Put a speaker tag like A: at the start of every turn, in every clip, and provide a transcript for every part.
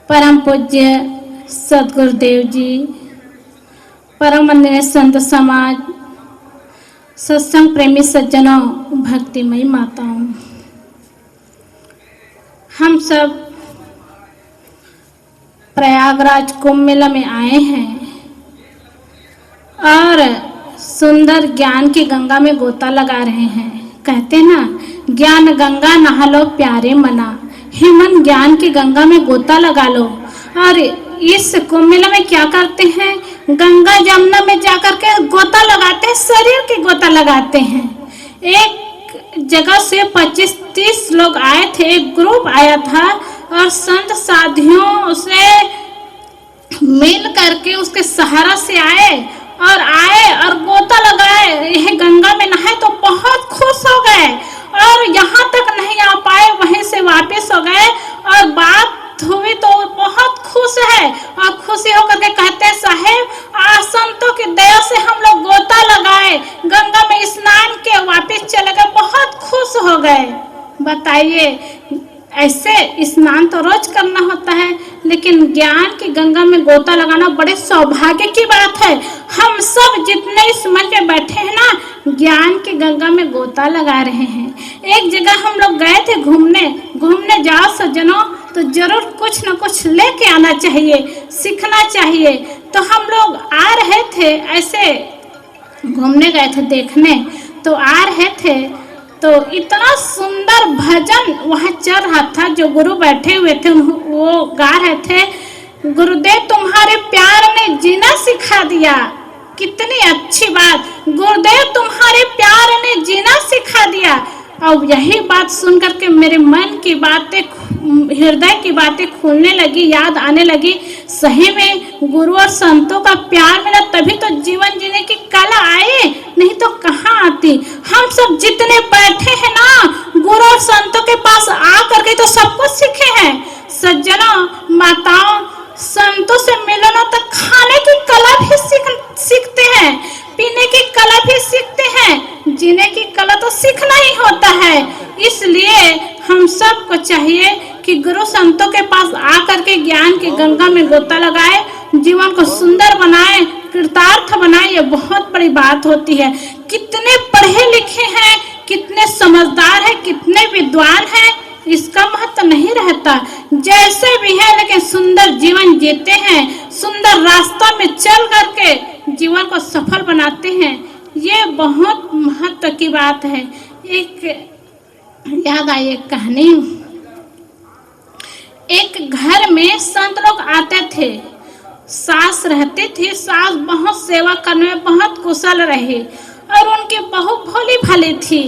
A: परम पूज्य सदगुरुदेव जी, परम वंदनीय संत समाज, सत्संग प्रेमी सज्जनों, भक्तिमयी माताओं, हम सब प्रयागराज कुंभ मेला में आए हैं और सुंदर ज्ञान की गंगा में गोता लगा रहे हैं। कहते ना, ज्ञान गंगा नहा लो प्यारे मना, हे मन ज्ञान की गंगा में गोता लगा लो। और इस कुंभ मेला में क्या करते हैं, गंगा जमुना में जाकर के गोता लगाते हैं, शरीर की गोता लगाते हैं। एक जगह से 25-30 लोग आए थे, एक ग्रुप आया था और संत साधियों से मिल करके उसके सहारा से आए और गोता लगाए, यह गंगा में नहाए तो बहुत खुश हो गए और यहाँ तक नहीं आ पाए, वहीं से वापस हो गए और बात हुई तो बहुत खुश है और खुशी होकर के कहते हैं, साहेब संतों की दया से हम लोग गोता लगाए, गंगा में स्नान के वापस चले गए, बहुत खुश हो गए। बताइए, ऐसे स्नान तो रोज करना होता है, लेकिन ज्ञान की गंगा में गोता लगाना बड़े सौभाग्य की बात है। हम सब जितने इस मंच में बैठे हैं ना, ज्ञान की गंगा में गोता लगा रहे हैं। एक जगह हम लोग गए थे घूमने जाओ सज्जनों तो जरूर कुछ न कुछ लेके आना चाहिए, सीखना चाहिए। तो हम लोग आ रहे थे, ऐसे घूमने गए थे देखने, तो आ रहे थे तो इतना सुंदर भजन वहाँ चल रहा था। जो गुरु बैठे हुए थे वो गा रहे थे, गुरुदेव तुम्हारे प्यार ने जीना सिखा दिया। कितनी अच्छी बात, गुरुदेव तुम्हारे प्यार ने जीना सिखा दिया। और यही बात सुन करके मेरे मन की बातें, हृदय की बातें खुलने लगी, याद आने लगी। सही में गुरु और संतों का प्यार मिला तभी तो जीवन जीने की कला आए, नहीं तो कहाँ आती। हम सब जितने बैठे हैं ना, गुरु और संतों के पास आ करके तो सब कुछ सीखे हैं। सज्जनों, माताओं, संतों से मिलना तो खाने की कला भी सीखते हैं, पीने की कला भी सीखते हैं, जीने की कला तो सीखना ही होता है। इसलिए हम सबको चाहिए कि गुरु संतों के पास आकर के ज्ञान की गंगा में गोता लगाए, जीवन को सुंदर बनाए, कृतार्थ बनाए। ये बहुत बड़ी बात होती है। कितने पढ़े लिखे हैं, कितने समझदार हैं, कितने विद्वान हैं, इसका महत्व नहीं रहता। जैसे भी है, लेकिन सुंदर जीवन जीते हैं, सुंदर रास्ता में चल करके जीवन को सफल बनाते हैं। ये बहुत महत्व की बात है। एक याद आई एक कहानी। एक घर में संत लोग आते थे, सास रहती थी। सास बहुत सेवा करने में बहुत कुशल रही और उनकी बहू भोली भाली थी,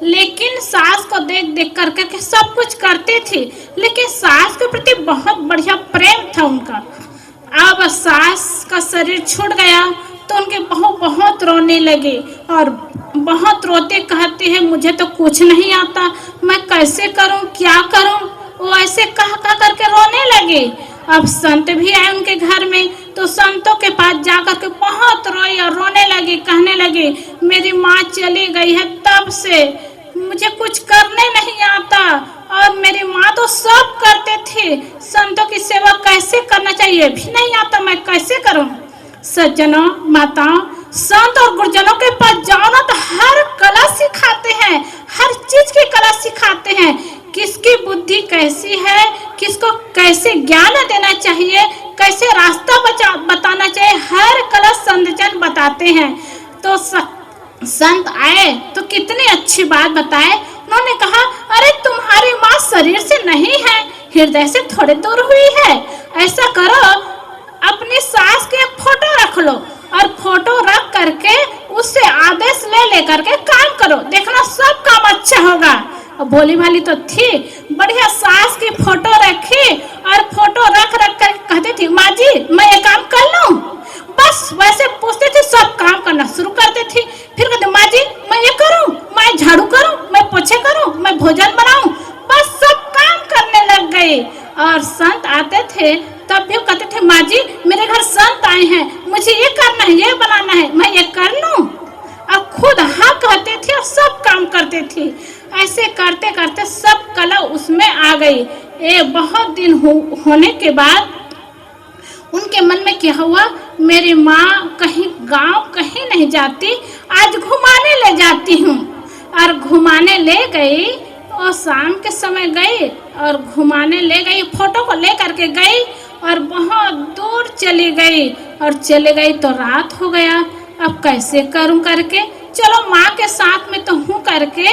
A: लेकिन सास को देख देख करके सब कुछ करती थी, लेकिन सास के प्रति बहुत बढ़िया प्रेम था उनका। अब सास का शरीर छूट गया तो उनकी बहू बहुत रोने लगी और बहुत रोते कहती है, मुझे तो कुछ नहीं आता, मैं कैसे करूं, क्या करूं। वो ऐसे कह करके रोने लगी। अब संत भी आए उनके घर में, तो संतों के पास जाकर के बहुत रोई और रोने लगी, कहने लगी, मेरी माँ चली गई है, तब से मुझे कुछ करने नहीं आता और मेरी माँ तो सब करते थे, संतों की सेवा कैसे करना चाहिए भी नहीं आता, मैं कैसे करूं। सज्जनों, माताओं, संत और गुरुजनों के पास जाओ ना तो हर कला सिखाते हैं, हर चीज की कला सिखाते हैं। किसकी बुद्धि कैसी है, किसको कैसे ज्ञान देना चाहिए, कैसे रास्ता बताना चाहिए, हर कला संतजन बताते हैं। तो संत आए तो कितनी अच्छी बात बताए। उन्होंने कहा, अरे तुम्हारी माँ शरीर से नहीं है, हृदय से थोड़े दूर हुई है। ऐसा करो, अपनी सास की एक फोटो रख लो और फोटो रख करके उससे आदेश ले करके काम करो, देखना सब काम अच्छा होगा। और भोली भाली तो थी, बढ़िया सास की फोटो रखी और फोटो रख कर कहती थी, माँ जी मैं ये काम कर लूं। बस वैसे पूछती थी, सब काम करना शुरू करती थी। फिर कहते, माँ जी मैं ये करूं, मैं झाड़ू करूं, मैं पोछे करूं, मैं भोजन बनाऊं, बस सब काम करने लग गई। और संत आते थे तब भी कहते थे, माँ जी मेरे घर संत आए हैं, मुझे ये करना है, ये बनाना है, मैं ये कर लूं। अब खुद हाँ कहते थे और सब काम करते थे। ऐसे करते करते सब कला उसमें आ गई। बहुत दिन होने के बाद उनके मन में क्या हुआ, मेरी माँ कहीं गांव कहीं नहीं जाती, आज घुमाने ले जाती हूँ। और घुमाने ले गई और शाम के समय गई और घुमाने ले गई, फोटो को ले करके गई और बहुत दूर चली गई और चले गई तो रात हो गया। अब कैसे करूं करके, चलो माँ के साथ में तो हूँ करके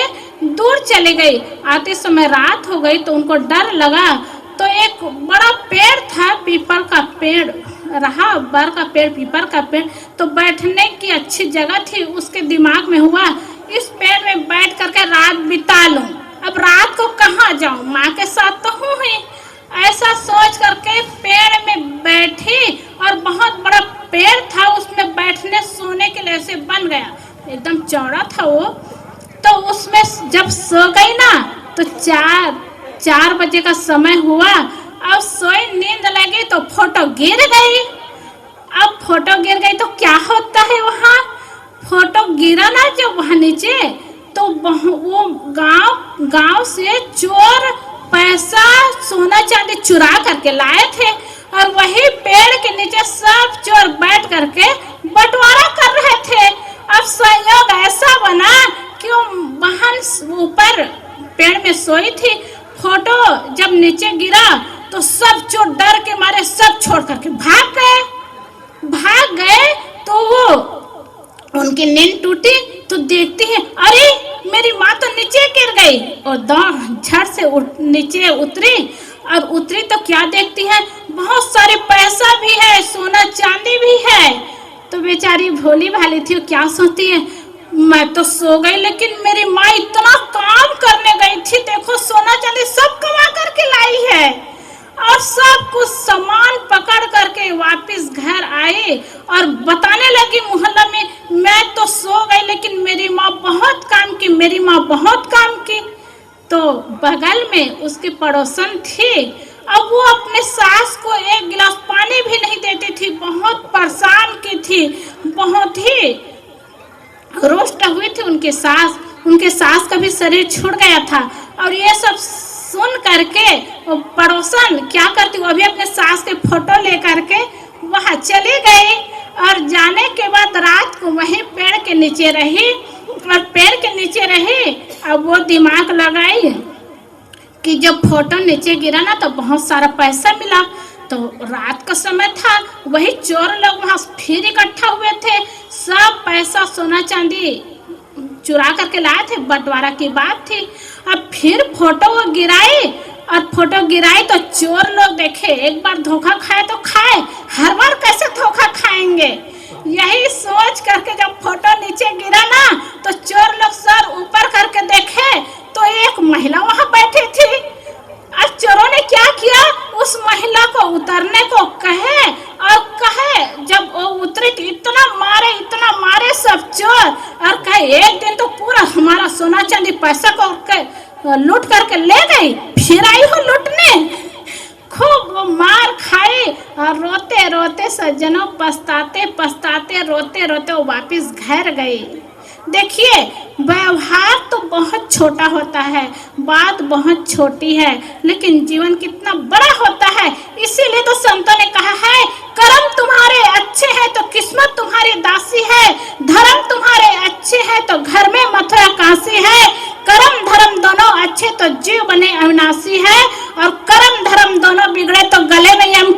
A: दूर चली गई। आते समय रात हो गई तो उनको डर लगा, तो एक बड़ा पेड़ था, पीपल का पेड़ रहा, बर का पेड़, पीपल का पेड़, तो बैठने की अच्छी जगह थी। उसके दिमाग में हुआ इस पेड़ में बैठ करके रात बिता लूं, अब रात को कहाँ जाऊं, माँ के साथ तो हूँ ही। ऐसा सोच करके पेड़ में बैठी और बहुत बड़ा पेड़ था, उसमें बैठने सोने के लिए ऐसे बन गया, एकदम चौड़ा था वो। तो उसमें जब सो गई ना तो 4 बजे का समय हुआ। अब सोई, नींद लगी तो फोटो गिर गई। अब फोटो गिर गई तो क्या होता है, वहाँ फोटो गिरा ना जब वहाँ नीचे, तो वो गांव से चोर पैसा सोना चांदी चुरा करके लाए थे और वही पेड़ के नीचे सब चोर बैठ करके बंटवारा कर रहे थे। अब संयोग ऐसा बना कि वो बहन ऊपर पेड़ में सोई थी, फोटो जब नीचे गिरा तो सब चोर डर के मारे सब छोड़ करके भाग गए। तो वो उनकी नींद टूटी तो देखती है, अरे मेरी माँ तो नीचे गिर गई, और झट से नीचे उतरी और उतरी तो क्या देखती है, बहुत सारे पैसा भी है, सोना चांदी भी है। तो बेचारी भोली भाली थी, क्या सोचती है, मैं तो सो गई लेकिन मेरी माँ इतना काम करने गई थी, देखो सोना चांदी सब कमा करके लाई है। और सब कुछ सामान पकड़ करके वापस घर आई और बताने लगी मोहल्ला में, मैं तो सो गई लेकिन मेरी माँ बहुत काम की, मेरी माँ बहुत काम की। तो बगल में उसकी पड़ोसन थी, अब वो अपने सास को एक गिलास पानी भी नहीं देती थी, बहुत परेशान की थी, बहुत ही रोस्ट हुई थी उनके सास का भी शरीर छूट गया था। और ये सब सुन करके वो पड़ोसन क्या करती, वो भी अपने सास के फोटो ले करके वहाँ चली गई और जाने के बाद रात को वहीं पेड़ के नीचे रही और पेड़ के नीचे रही। अब वो दिमाग लगाई कि जब फोटो नीचे गिरा ना तो बहुत सारा पैसा मिला, तो रात का समय था, वही चोर लोग वहाँ फिर इकट्ठा हुए थे, सब पैसा सोना चांदी चुरा करके लाए थे, बंटवारा की बात थी। अब फिर फोटो गिराई और फोटो गिराई तो चोर लोग देखे, एक बार धोखा खाए तो खाए, हर बार कैसे धोखा खाएंगे, यही सोच करके जब फोटो नीचे गिरा ना तो चोर लोग सर ऊपर करके देखे तो एक महिला वहां बैठी थी। और चोरों ने क्या किया, उस महिला को उतरने को कहे जब वो उतरी तो इतना मारे सब चोर, और कहे एक दिन तो पूरा हमारा सोना चांदी पैसा को लूट करके ले गई, फिर आई हो लूटने। खूब वो मार खाई और रोते रोते सज्जनों, पछताते रोते वो वापस घर गई। देखिए व्यवहार तो बहुत छोटा होता है, बात बहुत छोटी है, लेकिन जीवन कितना बड़ा होता है। इसीलिए तो संतों ने कहा है, कर्म तुम्हारे अच्छे हैं तो किस्मत तुम्हारी दासी है, धर्म तुम्हारे अच्छे हैं तो घर में मथुरा काशी है, कर्म धर्म दोनों अच्छे तो जीव बने अविनाशी है, और कर्म धर्म दोनों बिगड़े तो गले में यम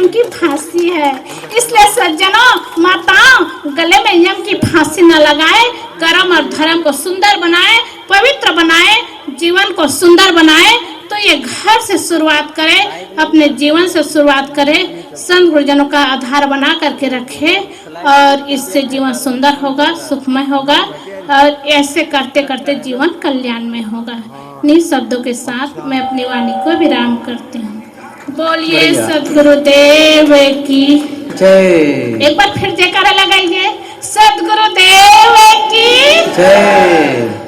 A: की फांसी है। इसलिए सज्जनों, माताओं, गले में यम की फांसी न लगाए, कर्म और धर्म को सुंदर बनाए, पवित्र बनाए, जीवन को सुंदर बनाए। तो ये घर से शुरुआत करें, अपने जीवन से शुरुआत करें, संत गुरुजनों का आधार बना करके रखे, और इससे जीवन सुंदर होगा, सुखमय होगा, और ऐसे करते करते जीवन कल्याण में होगा। इन्हीं शब्दों के साथ मैं अपनी वाणी को विराम करती हूँ। बोलिए सद्गुरुदेव की जय। एक बार फिर जयकारा लगाइए, सद्गुरुदेव की जय।